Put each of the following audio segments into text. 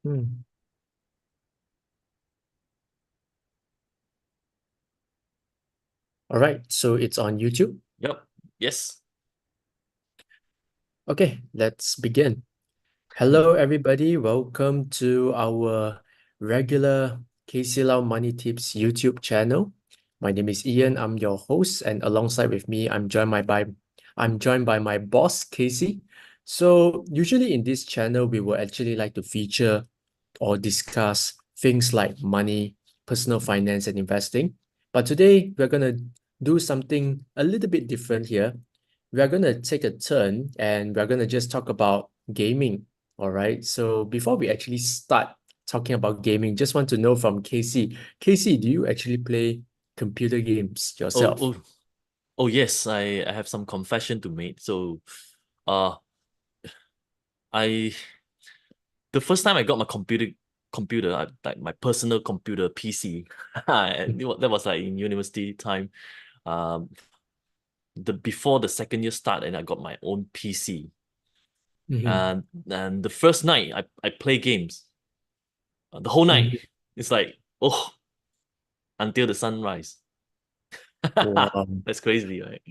Hmm. All right, so it's on YouTube. Yep. Yes. Okay, let's begin. Hello, everybody. Welcome to our regular KCLau Money Tips YouTube channel. My name is Ian. I'm your host, and alongside with me, I'm joined by my boss, Casey. So usually in this channel, we will actually like to feature or discuss things like money, personal finance, and investing. But today we're gonna do something a little bit different here. We are gonna take a turn and we're gonna just talk about gaming. All right. So before we actually start talking about gaming, just want to know from Casey. Casey, do you actually play computer games Oh, yourself? oh, oh, yes. I have some confession to make. So, uh, I the first time I got my like my personal computer PC, and that was like in university time. Um, the before the second year start, and I got my own PC. Mm-hmm. And the first night I play games, the whole night. Mm-hmm. It's like oh, until the sunrise. Wow. That's crazy, right?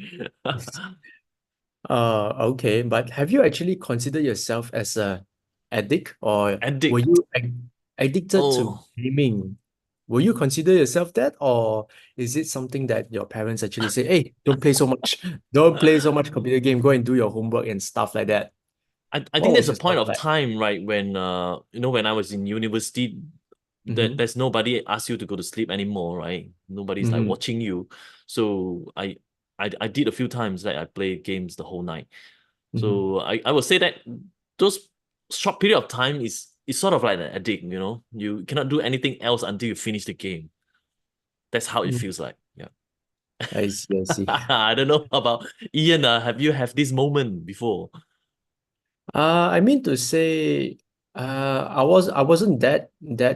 Okay, but have you actually considered yourself as a addict or were Addict. you addicted to Oh. gaming? Will you consider yourself that, or is it something that your parents actually say, hey, don't play so much, don't play so much computer game, go and do your homework and stuff like that? I What think there's was a your point story of like? time, right, when when I was in university, that Mm-hmm. there's nobody asks you to go to sleep anymore, right? Nobody's like Mm-hmm. watching you. So I did a few times that I played games the whole night. Mm-hmm. So I would say that those short period of time is sort of like an addict, you know. You cannot do anything else until you finish the game. That's how it Mm. feels like. Yeah. I see, I see. I don't know about Ian. Have you have this moment before? I mean to say, I wasn't that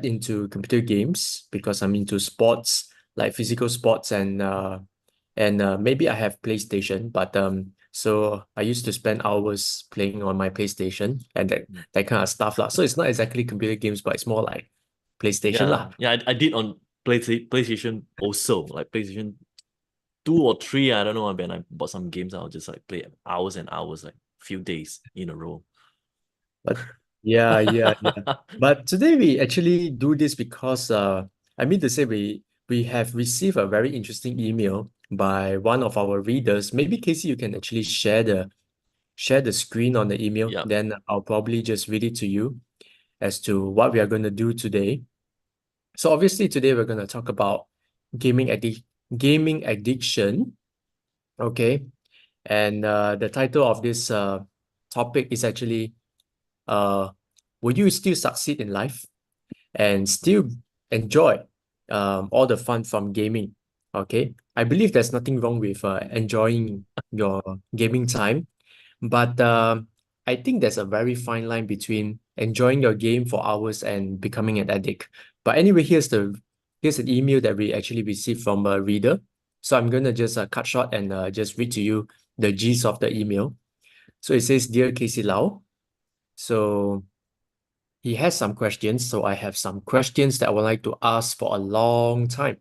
into computer games because I'm into sports, like physical sports and maybe I have PlayStation, but so I used to spend hours playing on my PlayStation and that kind of stuff lah. So it's not exactly computer games, but it's more like PlayStation Yeah, lah. yeah, I did on PlayStation also, like PlayStation 2 or 3, I don't know. When I bought some games, I'll just like play hours and hours, like few days in a row. But yeah, yeah, yeah. But today we actually do this because I mean to say we have received a very interesting email by one of our readers. Maybe Casey, you can actually share the screen on the email. Yeah. Then I'll probably just read it to you as to what we are going to do today. So obviously today we're going to talk about gaming addiction. Okay. And the title of this topic is actually uh will you still succeed in life and still enjoy all the fun from gaming? Okay, I believe there's nothing wrong with enjoying your gaming time, but I think there's a very fine line between enjoying your game for hours and becoming an addict. But anyway, here's an email that we actually received from a reader. So I'm gonna just cut short and just read to you the gist of the email. So it says, "Dear Casey Lau," so he has some questions. So I have some questions that I would like to ask for a long time.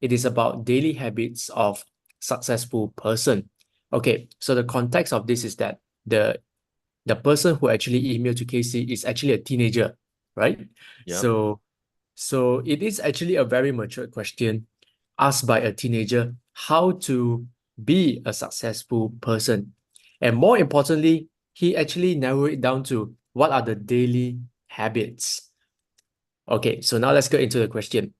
It is about daily habits of successful person. Okay, so the context of this is that the person who actually emailed to Casey is actually a teenager, right? Yep. So it is actually a very mature question asked by a teenager how to be a successful person. And more importantly, he actually narrowed it down to what are the daily habits. Okay, so now let's get into the question.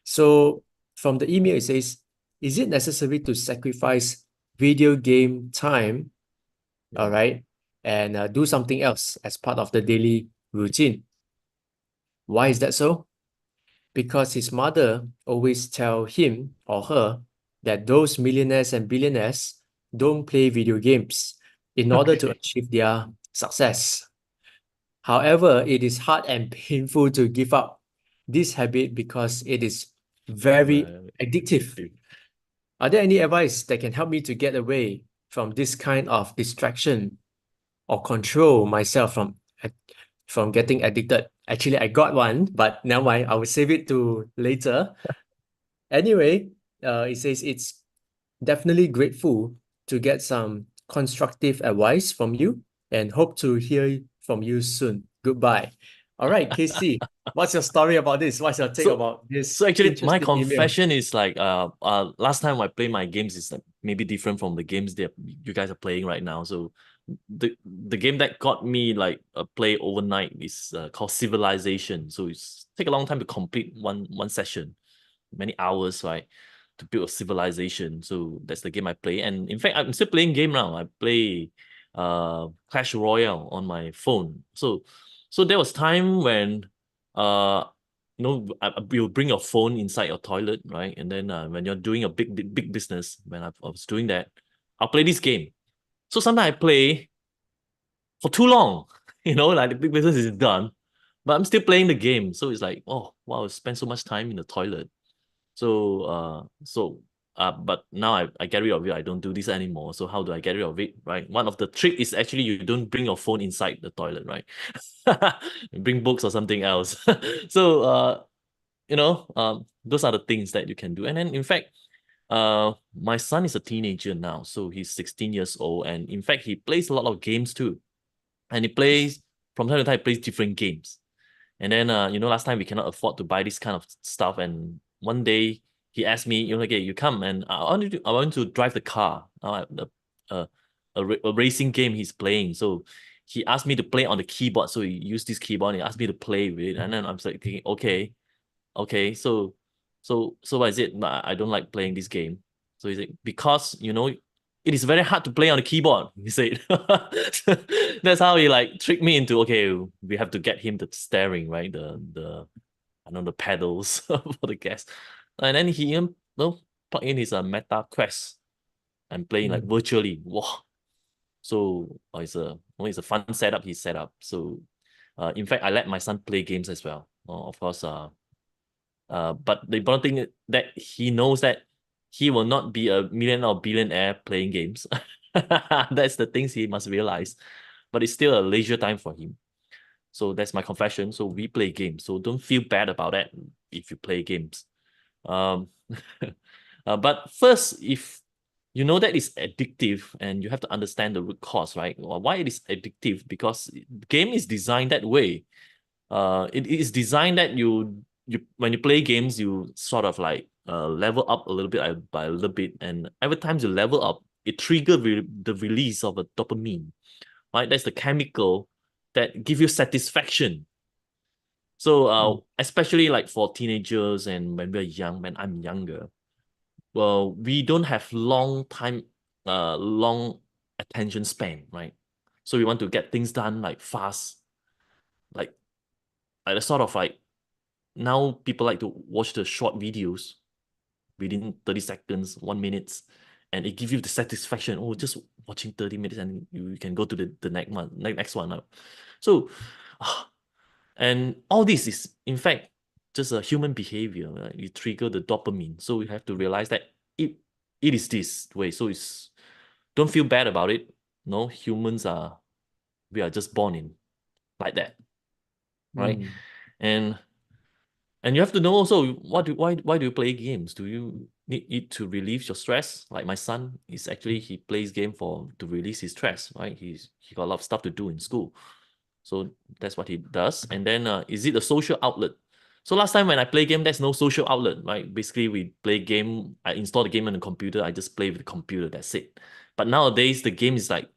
So from the email, it says, is it necessary to sacrifice video game time, all Yeah. right, and do something else as part of the daily routine? Why is that so? Because his mother always tell him or her that those millionaires and billionaires don't play video games in order to Okay. achieve their success. However, it is hard and painful to give up this habit because it is very Well, addictive. Are there any advice that can help me to get away from this kind of distraction or control myself from from getting addicted. Actually, I got one, but never mind. I will save it to later. Anyway, it says it's definitely grateful to get some constructive advice from you and hope to hear from you soon. Goodbye. All right, Casey, what's your story about this? What's your take So about this so actually my interesting email? confession is like last time I play my games is like maybe different from the games that you guys are playing right now. So the game that got me like play overnight is called Civilization. So it's take a long time to complete one session, many hours, right? To build a civilization. So that's the game I play. And in fact, I'm still playing game now. I play Clash Royale on my phone. So there was time when uh you'll bring your phone inside your toilet, right? And then when you're doing a big business, when I was doing that, I'll play this game. So sometimes I play for too long, like the big business is done, but I'm still playing the game. So it's like, oh wow, I spent so much time in the toilet. But now I get rid of it. I don't do this anymore. So how do I get rid of it? Right. One of the trick is actually you don't bring your phone inside the toilet, right? Bring books or something else. So those are the things that you can do. And then in fact, my son is a teenager now, so he's 16 years old, and in fact he plays a lot of games too. And he plays from time to time he plays different games. And then last time we cannot afford to buy this kind of stuff. And one day he asked me, okay, you come and I want to drive the car. A racing game he's playing. So he asked me to play on the keyboard. So he used this keyboard and he asked me to play with it. And then I'm like, okay, so what is it? I don't like playing this game. So he's like, because it is very hard to play on the keyboard, he said. That's how he like tricked me into, okay, we have to get him the steering, right? The I don't know, the pedals for the gas. And then he plug in his Meta Quest and playing like Mm. virtually. Wow. So it's a fun setup he set up. So in fact I let my son play games as well. Of course, but the important thing is that he knows that he will not be a millionaire or billionaire playing games. That's the things he must realize. But it's still a leisure time for him. So that's my confession. So we play games. So don't feel bad about that if you play games. Um, but first, if you know that it's addictive and you have to understand the root cause, right? Why it is addictive? Because game is designed that way. It is designed that you when you play games, you sort of like level up a little bit by a little bit, and every time you level up, it triggers the release of a dopamine, right? That's the chemical that give you satisfaction. So Mm. especially like for teenagers and when we're young, when I'm younger, well, we don't have long attention span, right? So we want to get things done like fast, like the sort of like now people like to watch the short videos within 30 seconds, 1 minute, and it gives you the satisfaction. Oh, just watching 30 minutes and you can go to the next one now. So, and all this is in fact just a human behavior. Right? You trigger the dopamine. So we have to realize that it is this way. So it's don't feel bad about it. No, we are just born in like that, right? Mm. And And you have to know also why do you play games? Do you need it to relieve your stress? Like my son is actually he plays game to release his stress, right? He got a lot of stuff to do in school. So that's what he does. And then is it a social outlet? So last time when I play game, there's no social outlet, right? Basically we play game, I install the game on the computer, I just play with the computer, that's it. But nowadays the game is like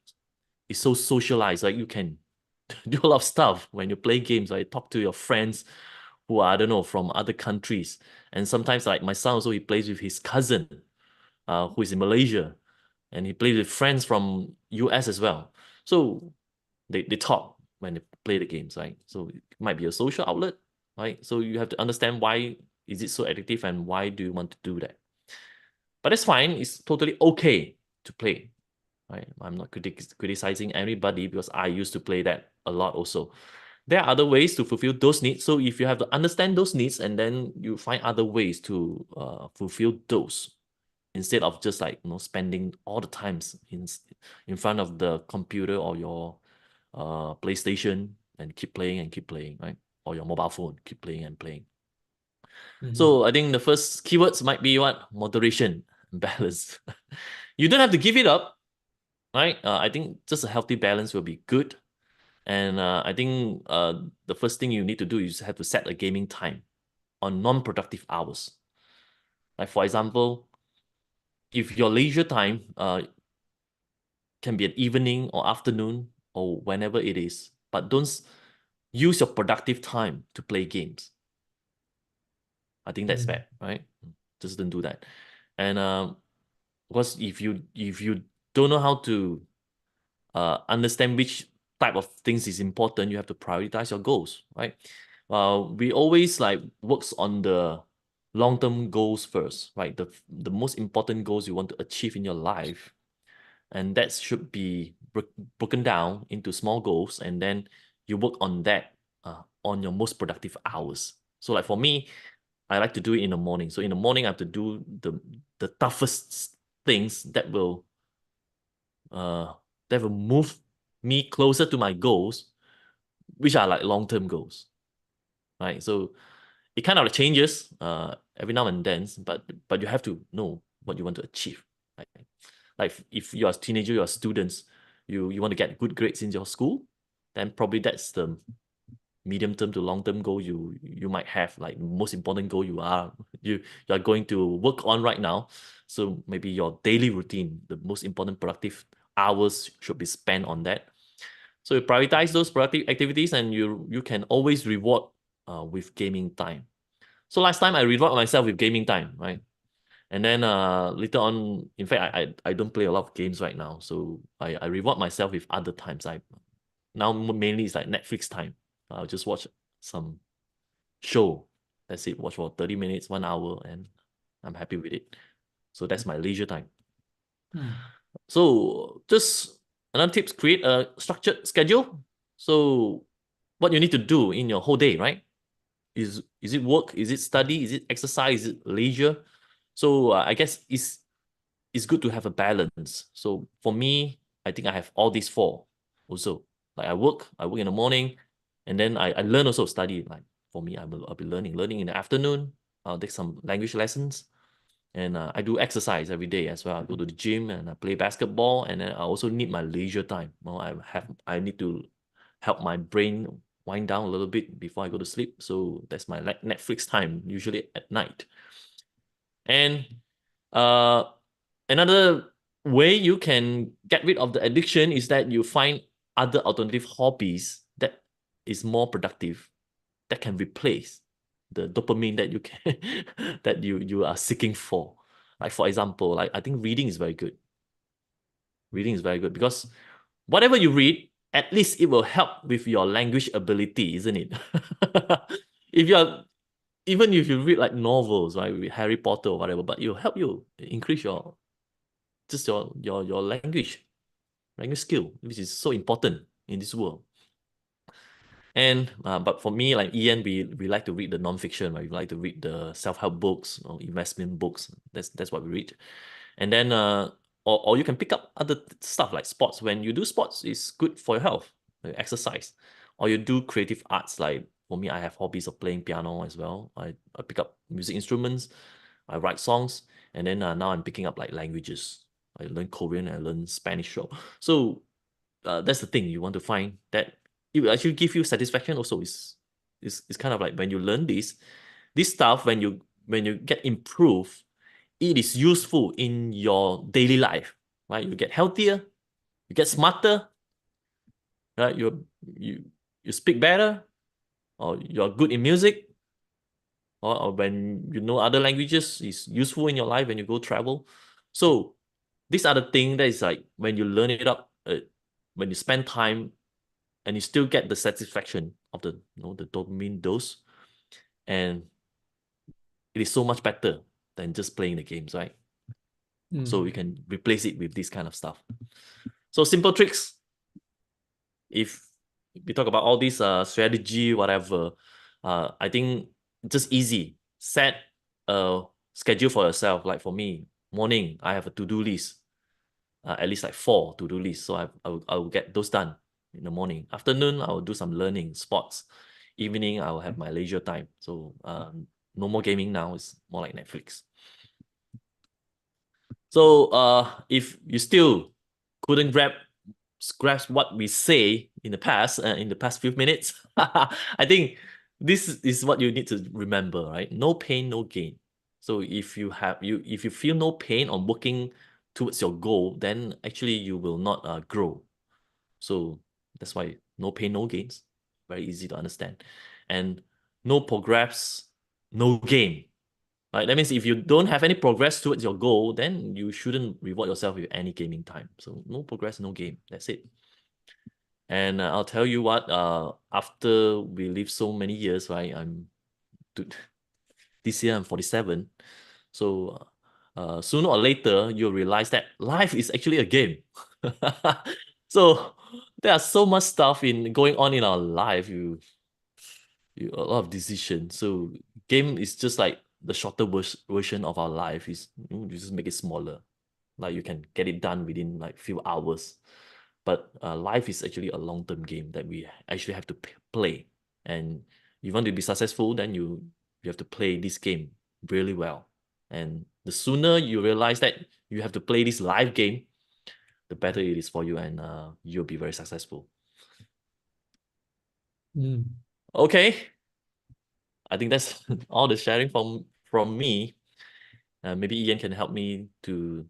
it's so socialized, like you can do a lot of stuff when you play games, like talk to your friends who are, I don't know, from other countries. And sometimes like my son also, he plays with his cousin, who is in Malaysia, and he plays with friends from US as well. So they talk when they play the games, right? So it might be a social outlet, right? So you have to understand why is it so addictive and why do you want to do that. But that's fine. It's totally okay to play, right? I'm not criticizing anybody because I used to play that a lot also. There are other ways to fulfill those needs. So if you have to understand those needs and then you find other ways to fulfill those instead of just like spending all the times in front of the computer or your PlayStation and keep playing, right? Or your mobile phone, keep playing and playing. Mhm. So I think the first keywords might be what? Moderation, balance. You don't have to give it up, right? I think just a healthy balance will be good. And I think the first thing you need to do is have to set a gaming time on non-productive hours. Like for example, if your leisure time can be an evening or afternoon or whenever it is, but don't use your productive time to play games. I think that's bad, right? Just don't do that. And because if you don't know how to understand which type of things is important, you have to prioritize your goals, right? We always like works on the long-term goals first, right? The most important goals you want to achieve in your life, and that should be broken down into small goals, and then you work on that on your most productive hours. So like for me, I like to do it in the morning. So in the morning, I have to do the toughest things uh that will move me closer to my goals, which are like long-term goals, right? So it kind of like changes every now and then, but you have to know what you want to achieve. Right? Like if you're a teenager, you're students, you want to get good grades in your school, then probably that's the medium term to long term goal you might have, like most important goal you are going to work on right now. So maybe your daily routine, the most important productive hours should be spent on that. So you prioritize those productive activities, and you can always reward with gaming time. So last time I reward myself with gaming time, right? And then later on, in fact, I don't play a lot of games right now. So I reward myself with other times. I now mainly it's like Netflix time. I'll just watch some show. That's it. Watch for 30 minutes, 1 hour, and I'm happy with it. So that's my leisure time. So just another tips, create a structured schedule. So what you need to do in your whole day, right? Is it work? Is it study? Is it exercise? Is it leisure? So I guess it's good to have a balance. So for me, I think I have all these four also. Like I work in the morning, and then I learn also study. Like for me, I'll be learning in the afternoon. I'll take some language lessons, and I do exercise every day as well. I go to the gym and I play basketball, and then I also need my leisure time. I need to help my brain wind down a little bit before I go to sleep. So that's my Netflix time, usually at night. And uh, another way you can get rid of the addiction is that you find other alternative hobbies that is more productive, that can replace the dopamine that you can that you are seeking for. Like for example, like I think reading is very good. Reading is very good because whatever you read, at least it will help with your language ability, isn't it? if you're Even if you read like novels, right, with Harry Potter or whatever, but it'll help you increase your just your language skill, which is so important in this world. And but for me, like Ian, we like to read the non-fiction, right? We like to read the self-help books or investment books. That's what we read. And then or you can pick up other stuff like sports. When you do sports, it's good for your health, like exercise. Or you do creative arts, like for me, I have hobbies of playing piano as well. I pick up music instruments, I write songs, and then now I'm picking up like languages. I learn Korean, I learn Spanish. So that's the thing, you want to find that it will actually give you satisfaction also. It's kind of like when you learn this stuff, when you get improved, it is useful in your daily life, right? You get healthier, you get smarter, right? You speak better, or you're good in music, or when you know other languages, is useful in your life when you go travel. So these are the things that is like when you learn it up, when you spend time and you still get the satisfaction of the dopamine dose, and it is so much better than just playing the games, right? So we can replace it with this kind of stuff. So simple tricks. If we talk about all these strategy, whatever, I think just easy. Set a schedule for yourself. Like for me, morning, I have a to-do list, at least like 4 to-do lists. So I will get those done. in the morning. Afternoon, I will do some learning, sports. Evening, I will have my leisure time. So no more gaming now. It's more like Netflix. So if you still couldn't grasp what we say in the past few minutes, I think this is what you need to remember, right? No pain, no gain. So if you feel no pain on working towards your goal, then actually you will not grow. So that's why no pain, no gains. Very easy to understand. And no progress, no gain. Right? That means if you don't have any progress towards your goal, then you shouldn't reward yourself with any gaming time. So no progress, no game. That's it. And I'll tell you what, after we live so many years, right? This year I'm 47. So sooner or later, you'll realize that life is actually a game. So there are so much stuff going on in our life. A lot of decisions. So game is just like the shorter version of our life. You just make it smaller. Like you can get it done within like few hours. But life is actually a long-term game that we actually have to play. And you want to be successful, then you have to play this game really well. And the sooner you realize that you have to play this live game, the better it is for you, and you'll be very successful. Okay, I think that's all the sharing from me. Maybe Ian can help me to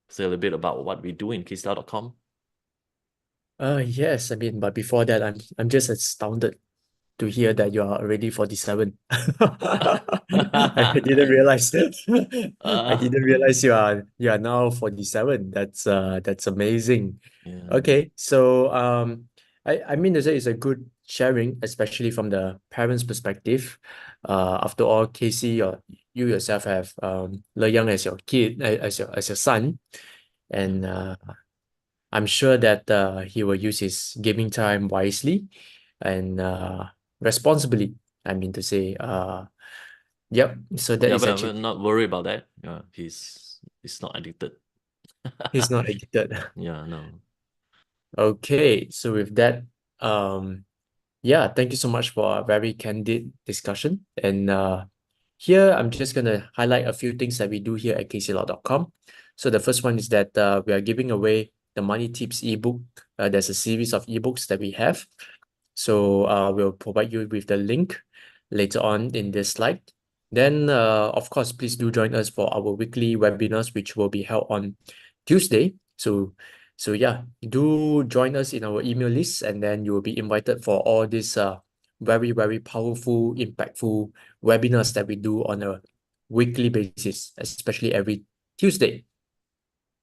say a little bit about what we do in KCLau.com. Yes, I mean, but before that, I'm just astounded to hear that you are already 47. I didn't realize I uh, didn't realize you are now 47. That's amazing. yeah, Okay, so I mean to say it's a good sharing, especially from the parents' perspective. After all, Casey, you yourself have Le Young as your kid, as your son, and I'm sure that he will use his gaming time wisely and responsibly. I mean to say, yep. So that yeah, is but we're actually not worried about that. Yeah, he's not addicted. he's not addicted. Yeah, no. Okay, so with that, yeah, thank you so much for a very candid discussion. And here I'm just gonna highlight a few things that we do here at KCLau.com. So the first one is that we are giving away the Money Tips ebook. There's a series of ebooks that we have. So we'll provide you with the link later on in this slide. Then, of course, please do join us for our weekly webinars, which will be held on Tuesday. So yeah, do join us in our email list, and then you will be invited for all these very, very powerful, impactful webinars that we do on a weekly basis, especially every Tuesday.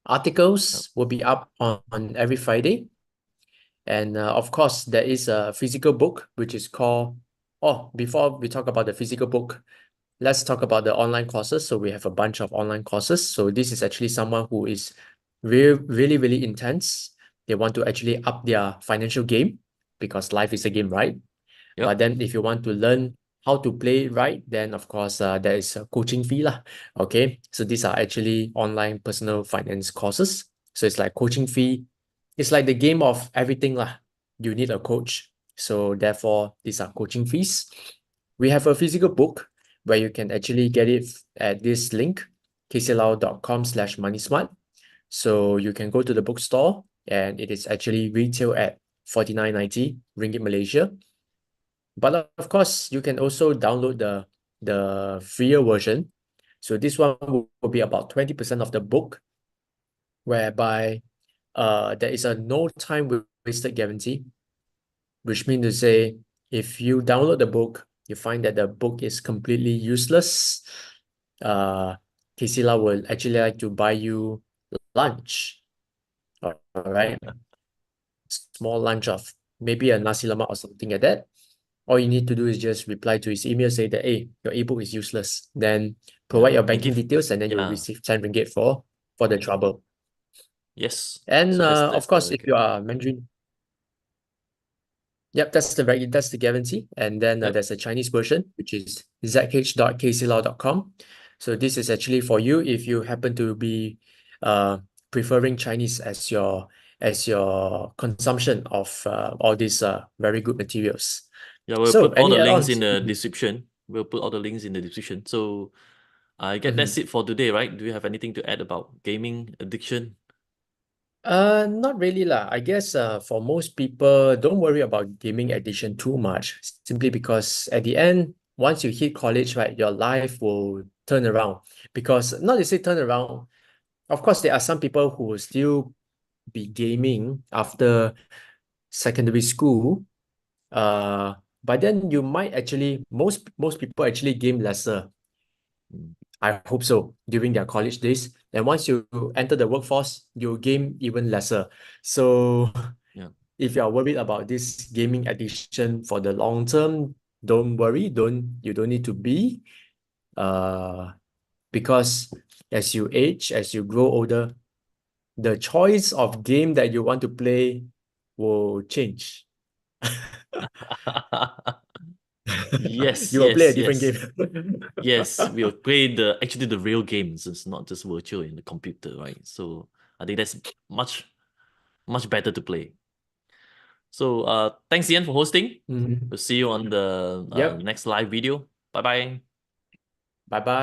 Articles will be up on every Friday. And of course, there is a physical book, which is called, oh, before we talk about the physical book, let's talk about the online courses. So we have a bunch of online courses. So this is actually someone who is really, really, really intense. They want to actually up their financial game because life is a game, right? But Yep. then if you want to learn how to play right, then of course there is a coaching fee lah. Okay, so these are actually online personal finance courses. So it's like coaching fee. It's like the game of everything lah. You need a coach. So therefore, these are coaching fees. We have a physical book where you can actually get it at this link, kclau.com/moneysmart. So you can go to the bookstore and it is actually retail at 49.90 ringgit Malaysia. But of course, you can also download the freer version. So this one will be about 20% of the book, whereby there is a no time wasted guarantee, which means to say if you download the book, you find that the book is completely useless, KCLau will actually like to buy you lunch. All right. Small lunch of maybe a nasi lemak or something like that. All you need to do is just reply to his email, say that, hey, your ebook is useless. Then provide Yeah. your And banking details, and then you'll yeah. receive 10 ringgit for the trouble. Yes. And So of that's course, the if you are Mandarin, yep, that's the guarantee. And then yep. there's a Chinese version, which is zh.kclau.com. So this is actually for you if you happen to be preferring Chinese as your as your consumption of all these very good materials. Yeah, we'll So put all any the links in add-ons? the description. We'll put all the links in the description. So I get that's Mhm. it for today, right? Do you have anything to add about gaming addiction? Not really lah. I guess for most people, don't worry about gaming addiction too much, simply because at the end, once you hit college, right, your life will turn around. Because not to say turn around, of course, there are some people who will still be gaming after secondary school. But then you might actually most people actually game lesser. Mm, I hope so during their college days. And once you enter the workforce, you game even lesser. So yeah. if you are worried about this gaming addiction for the long term, don't worry. You don't need to be. Uh, because as you age, as you grow older, the choice of game that you want to play will change. Yes, You will play a yes, different yes. game. Yes, we'll play the real games. It's not just virtual in the computer, right? So I think that's much better to play. So thanks Ian for hosting. Mhm. We'll see you on the Yep. next live video. Bye bye. Bye bye.